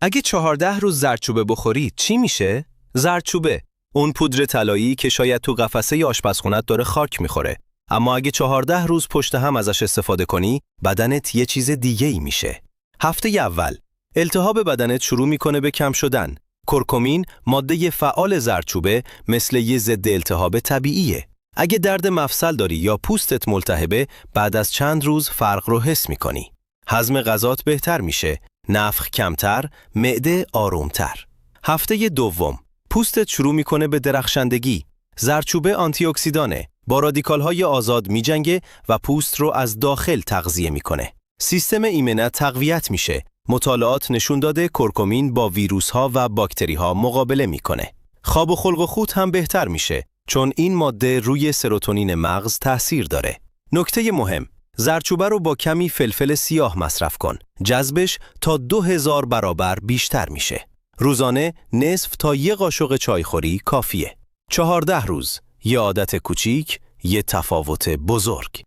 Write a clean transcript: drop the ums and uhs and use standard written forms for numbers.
اگه 14 روز زردچوبه بخوری چی میشه؟ زردچوبه، اون پودر طلایی که شاید تو قفسه آشپزخونت داره خاک میخوره. اما اگه 14 روز پشت هم ازش استفاده کنی، بدنت یه چیز دیگه ای میشه. هفته اول، التهاب بدنت شروع میکنه به کم شدن. کرکمین، ماده فعال زردچوبه، مثل یه ضد التهاب طبیعیه. اگه درد مفصل داری یا پوستت ملتهبه، بعد از چند روز فرق رو حس میکنی. هضم غذات بهتر میشه، نفخ کمتر، معده آرومتر. هفته دوم، پوستت شروع میکنه به درخشندگی. زردچوبه آنتی اکسیدانه، با رادیکال‌های آزاد میجنگه و پوست رو از داخل تغذیه میکنه. سیستم ایمنت تقویت میشه. مطالعات نشون داده کرکمین با ویروس‌ها و باکتری‌ها مقابله میکنه. خواب و خلق و خوت هم بهتر میشه، چون این ماده روی سروتونین مغز تأثیر داره. نکته مهم، زردچوبه رو با کمی فلفل سیاه مصرف کن. جذبش تا 2000 برابر بیشتر میشه. روزانه نصف تا 1 قاشق چایخوری کافیه. 14 روز، یه عادت کوچیک، یه تفاوت بزرگ.